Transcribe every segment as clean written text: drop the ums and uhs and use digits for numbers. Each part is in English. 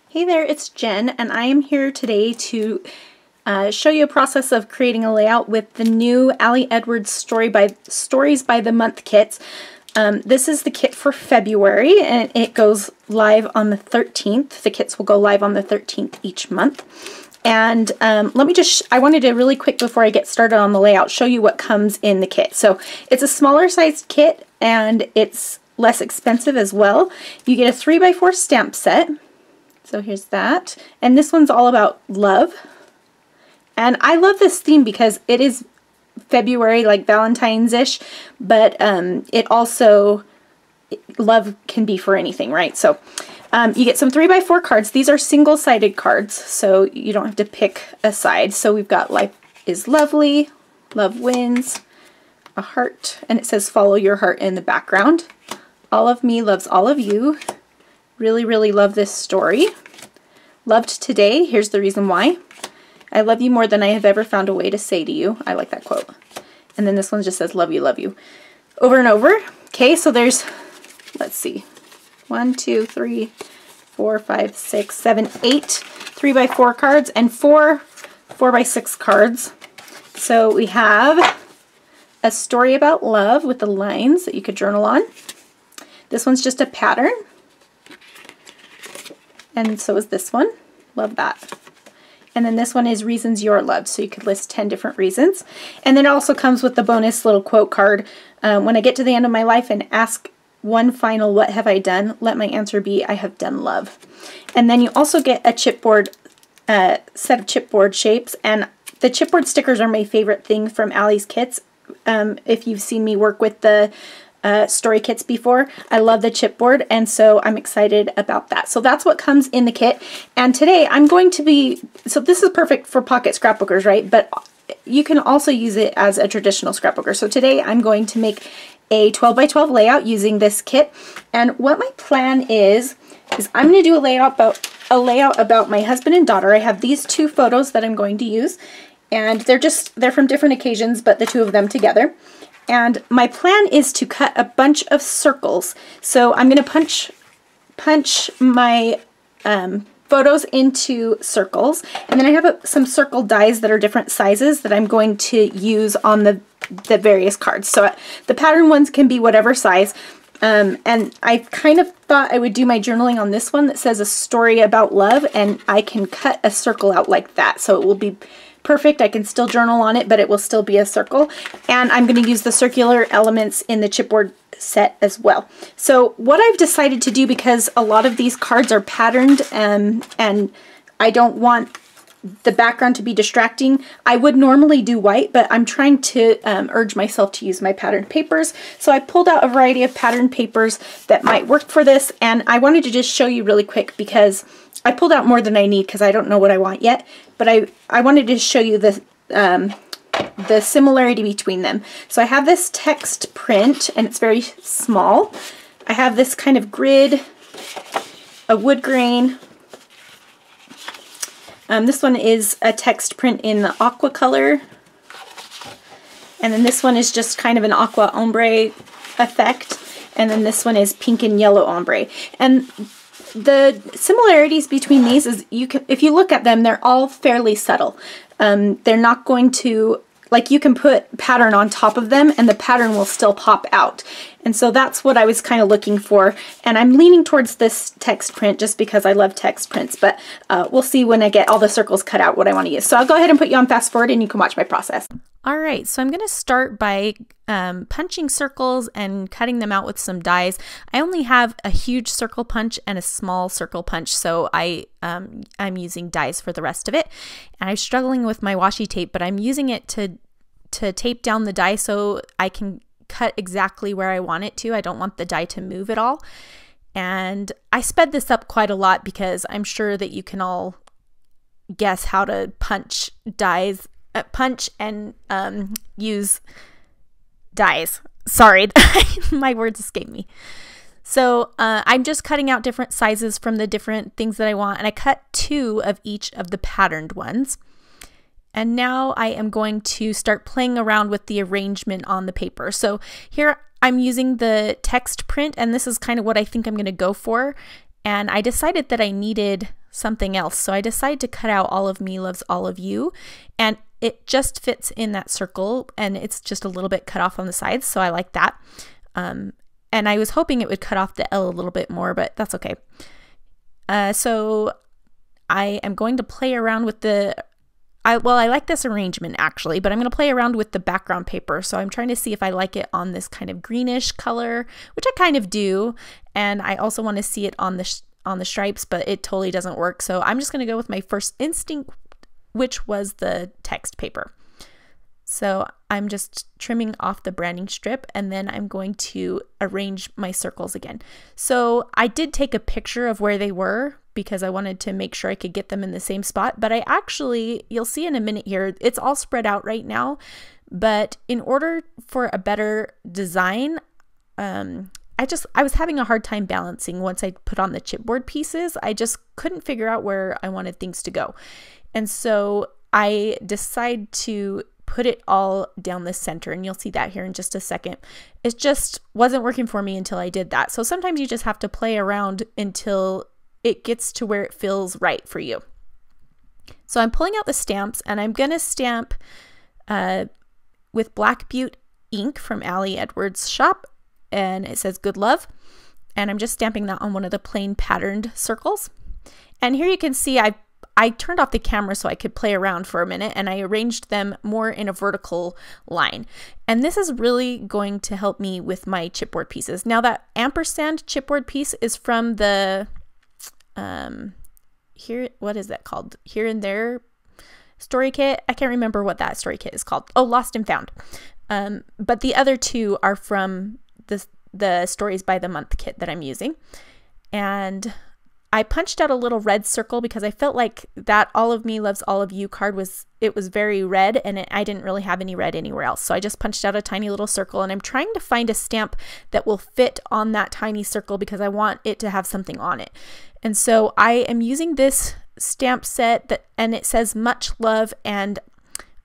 Hey there, it's Jen, and I am here today to show you a process of creating a layout with the new Ali Edwards Stories by the Month kits. This is the kit for February, and it goes live on the 13th. The kits will go live on the 13th each month. And I wanted to really quick before I get started on the layout, show you what comes in the kit. So it's a smaller sized kit, and it's less expensive as well. You get a 3x4 stamp set. So here's that. And this one's all about love. And I love this theme because it is February, like Valentine's-ish, but it also, love can be for anything, right? So you get some 3x4 cards. These are single-sided cards, so you don't have to pick a side. So we've got Life is Lovely, Love Wins, a heart, and it says follow your heart in the background. All of me loves all of you. Really, really love this story. Loved today. Here's the reason why. I love you more than I have ever found a way to say to you. I like that quote. And then this one just says love you, over and over. Okay, so there's, let's see, 1, 2, 3, 4, 5, 6, 7, 8 3x4 cards and 4 4x6 cards. So we have a story about love with the lines that you could journal on. This one's just a pattern. And so is this one. Love that. And then this one is Reasons You're Loved. So you could list 10 different reasons. And then it also comes with the bonus little quote card. When I get to the end of my life and ask one final, what have I done? Let my answer be, I have done love. And then you also get a chipboard, set of chipboard shapes. And the chipboard stickers are my favorite thing from Ali's kits. If you've seen me work with the story kits before. I love the chipboard, and so I'm excited about that. So that's what comes in the kit. And today I'm going to be, so this is perfect for pocket scrapbookers, right? But you can also use it as a traditional scrapbooker. So today I'm going to make a 12x12 layout using this kit. And what my plan is I'm going to do a layout about my husband and daughter. I have these two photos that I'm going to use, and they're from different occasions, but the two of them together. And my plan is to cut a bunch of circles. So I'm going to punch my photos into circles. And then I have some circle dies that are different sizes that I'm going to use on the various cards. So the pattern ones can be whatever size. And I kind of thought I would do my journaling on this one that says a story about love, and I can cut a circle out like that. So it will be perfect. I can still journal on it, but it will still be a circle. And I'm going to use the circular elements in the chipboard set as well. So what I've decided to do, because a lot of these cards are patterned and I don't want the background to be distracting, I would normally do white, but I'm trying to urge myself to use my patterned papers. So I pulled out a variety of patterned papers that might work for this, and I wanted to just show you really quick because I pulled out more than I need because I don't know what I want yet, but I wanted to show you the similarity between them. So I have this text print, and it's very small. I have this kind of grid, a wood grain. This one is a text print in the aqua color. And then this one is just kind of an aqua ombre effect. And then this one is pink and yellow ombre. And the similarities between these is if you look at them, they're all fairly subtle. They're not going to, like, you can put pattern on top of them and the pattern will still pop out. And so that's what I was kind of looking for. And I'm leaning towards this text print just because I love text prints, but we'll see when I get all the circles cut out what I want to use. So I'll go ahead and put you on fast forward and you can watch my process. All right, so I'm going to start by punching circles and cutting them out with some dies. I only have a huge circle punch and a small circle punch, so I'm using dies for the rest of it. And I'm struggling with my washi tape, but I'm using it to tape down the die so I can cut exactly where I want it to. I don't want the die to move at all. And I sped this up quite a lot because I'm sure that you can all guess how to punch dies. Punch and use dies. Sorry, my words escape me. So I'm just cutting out different sizes from the different things that I want, and I cut 2 of each of the patterned ones. And now I am going to start playing around with the arrangement on the paper. So here I'm using the text print, and this is kind of what I think I'm going to go for. And I decided that I needed something else. So I decided to cut out All of Me Loves All of You, and it just fits in that circle, and it's just a little bit cut off on the sides, so I like that. And I was hoping it would cut off the L a little bit more, but that's okay. So I am going to play around with I like this arrangement actually, but I'm going to play around with the background paper. So I'm trying to see if I like it on this kind of greenish color, which I kind of do. And I also want to see it on the stripes, but it totally doesn't work. So I'm just going to go with my first instinct, which was the text paper. So I'm just trimming off the branding strip, and then I'm going to arrange my circles again. So I did take a picture of where they were because I wanted to make sure I could get them in the same spot, but I actually, you'll see in a minute here, it's all spread out right now, but in order for a better design, I was having a hard time balancing once I put on the chipboard pieces. I just couldn't figure out where I wanted things to go. And so I decided to put it all down the center, and you'll see that here in just a second. It just wasn't working for me until I did that. So sometimes you just have to play around until it gets to where it feels right for you. So I'm pulling out the stamps, and I'm going to stamp with Black Butte ink from Allie Edwards' shop, and it says Good Love, and I'm just stamping that on one of the plain patterned circles. And here you can see I turned off the camera so I could play around for a minute, and I arranged them more in a vertical line. And this is really going to help me with my chipboard pieces. Now that ampersand chipboard piece is from the, what is that called? Here and There story kit. I can't remember what that story kit is called. Oh, Lost and Found. But the other two are from the Stories by the Month kit that I'm using. And I punched out a little red circle because I felt like that All of Me Loves All of You card was very red, and I didn't really have any red anywhere else. So I just punched out a tiny little circle, and I'm trying to find a stamp that will fit on that tiny circle because I want it to have something on it. And so I am using this stamp set and it says Much Love, and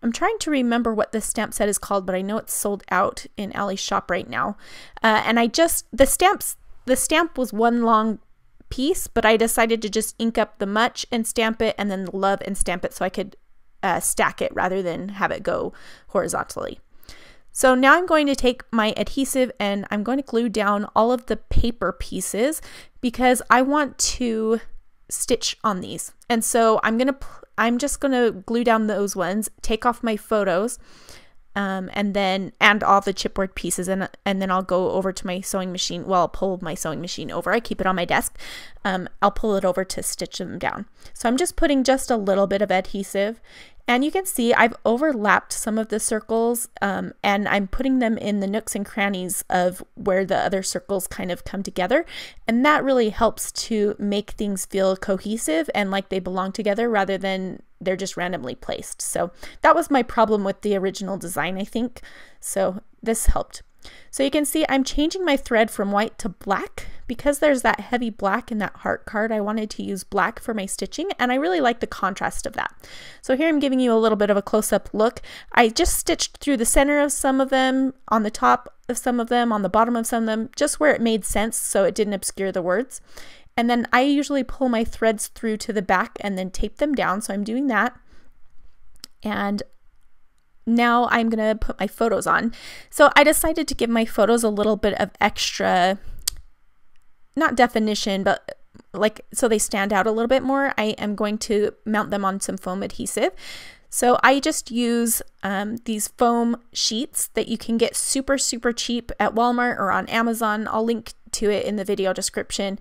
I'm trying to remember what this stamp set is called, but I know it's sold out in Allie's shop right now. And the stamp was one long piece, but I decided to just ink up the Much and stamp it, and then the Love and stamp it so I could stack it rather than have it go horizontally. So now I'm going to take my adhesive and I'm going to glue down all of the paper pieces because I want to stitch on these. And so I'm just going to glue down those ones, take off my photos, and all the chipboard pieces, and then I'll go over to my sewing machine. Well, I'll pull my sewing machine over. I keep it on my desk. I'll pull it over to stitch them down. So I'm just putting just a little bit of adhesive, and you can see I've overlapped some of the circles, and I'm putting them in the nooks and crannies of where the other circles kind of come together, and that really helps to make things feel cohesive and like they belong together rather than they're just randomly placed. So that was my problem with the original design, I think. So this helped. So you can see I'm changing my thread from white to black because there's that heavy black in that heart card. I wanted to use black for my stitching, and I really like the contrast of that. So here I'm giving you a little bit of a close-up look. I just stitched through the center of some of them, on the top of some of them, on the bottom of some of them, just where it made sense so it didn't obscure the words. And then I usually pull my threads through to the back and then tape them down. So I'm doing that. And now I'm going to put my photos on. So I decided to give my photos a little bit of extra, not definition, but so they stand out a little bit more. I am going to mount them on some foam adhesive. So I just use these foam sheets that you can get super, super cheap at Walmart or on Amazon. I'll link to it in the video description.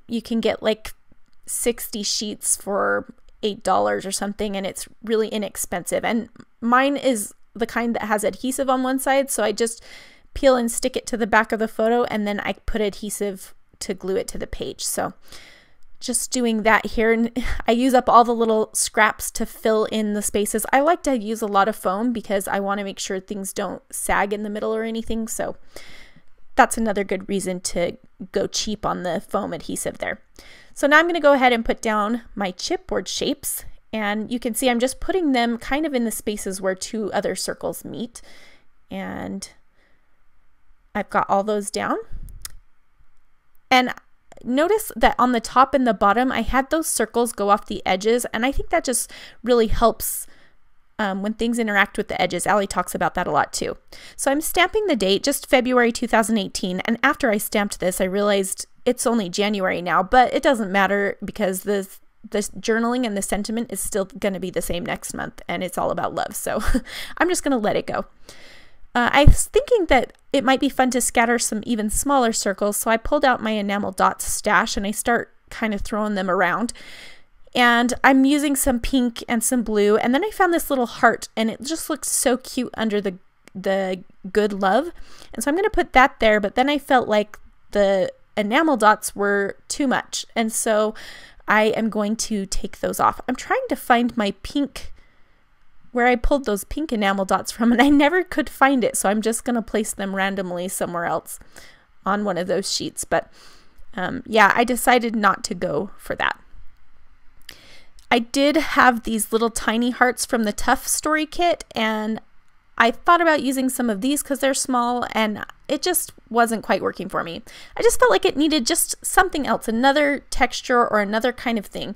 You can get like 60 sheets for $8 or something, and it's really inexpensive. And mine is the kind that has adhesive on one side, so I just peel and stick it to the back of the photo, and then I put adhesive to glue it to the page. So just doing that here, and I use up all the little scraps to fill in the spaces. I like to use a lot of foam because I want to make sure things don't sag in the middle or anything, so that's another good reason to go cheap on the foam adhesive there. So now I'm going to go ahead and put down my chipboard shapes, and you can see I'm just putting them kind of in the spaces where two other circles meet, and I've got all those down. And notice that on the top and the bottom, I had those circles go off the edges, and I think that just really helps when things interact with the edges. Allie talks about that a lot too. So I'm stamping the date, just February 2018, and after I stamped this, I realized it's only January now, but it doesn't matter because this journaling and the sentiment is still going to be the same next month, and it's all about love, so I'm just going to let it go. I was thinking that it might be fun to scatter some even smaller circles, so I pulled out my enamel dots stash and I start kind of throwing them around. And I'm using some pink and some blue, and then I found this little heart, and it just looks so cute under the good love. And so I'm going to put that there, but then I felt like the enamel dots were too much, and so I am going to take those off. I'm trying to find my pink, where I pulled those pink enamel dots from, and I never could find it, so I'm just going to place them randomly somewhere else on one of those sheets. But yeah, I decided not to go for that. I did have these little tiny hearts from the Tough Story kit, and I thought about using some of these because they're small, and it just wasn't quite working for me. I just felt like it needed just something else, another texture or another kind of thing,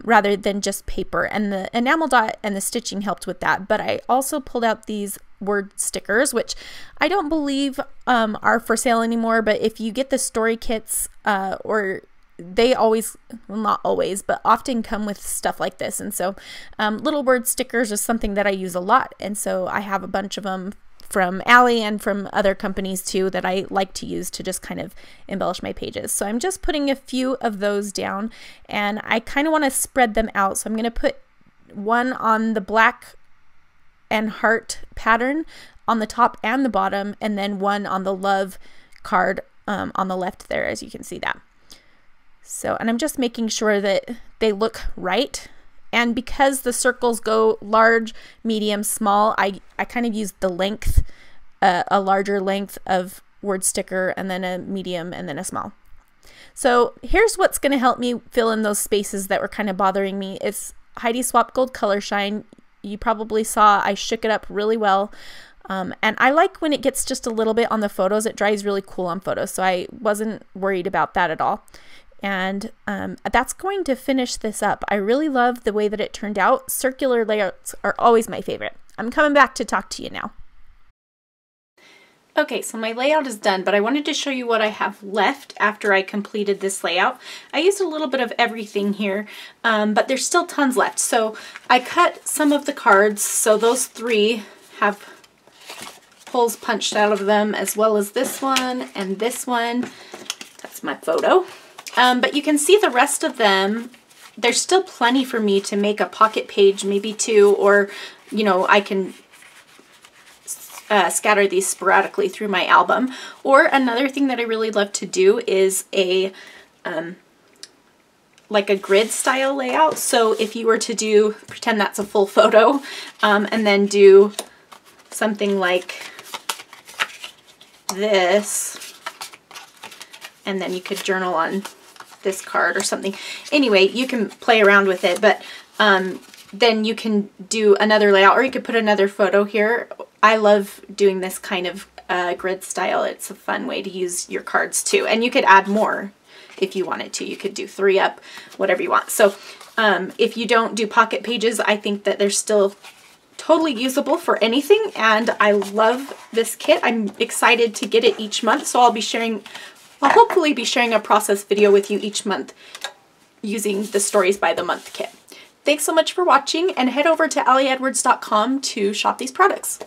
rather than just paper. And the enamel dot and the stitching helped with that. But I also pulled out these word stickers, which I don't believe are for sale anymore. But if you get the story kits, or they always, well, not always, but often come with stuff like this. And so little word stickers is something that I use a lot. And so I have a bunch of them from Allie and from other companies too that I like to use to just kind of embellish my pages. So I'm just putting a few of those down, and I kind of want to spread them out. So I'm going to put one on the black and heart pattern on the top and the bottom, and then one on the love card on the left there, as you can see that. So, and I'm just making sure that they look right. And because the circles go large, medium, small, I kind of used the length, a larger length of word sticker, and then a medium, and then a small. So here's what's going to help me fill in those spaces that were kind of bothering me. It's Heidi Swapp Gold Color Shine. You probably saw I shook it up really well. And I like when it gets just a little bit on the photos. It dries really cool on photos, so I wasn't worried about that at all. And that's going to finish this up. I really love the way that it turned out. Circular layouts are always my favorite. I'm coming back to talk to you now. Okay, so my layout is done, but I wanted to show you what I have left after I completed this layout. I used a little bit of everything here, but there's still tons left. So I cut some of the cards, so those 3 have holes punched out of them, as well as this one and this one. That's my photo. But you can see the rest of them, there's still plenty for me to make a pocket page, maybe 2, or, you know, I can scatter these sporadically through my album. Or another thing that I really love to do is a, like a grid style layout. So if you were to do, pretend that's a full photo, and then do something like this, and then you could journal on this card or something. Anyway, you can play around with it, but then you can do another layout, or you could put another photo here. I love doing this kind of grid style. It's a fun way to use your cards too, and you could add more if you wanted to. You could do 3 up, whatever you want. So if you don't do pocket pages, I think that they're still totally usable for anything, and I love this kit. I'm excited to get it each month, so I'll hopefully be sharing a process video with you each month using the Stories by the Month kit. Thanks so much for watching, and head over to allieedwards.com to shop these products.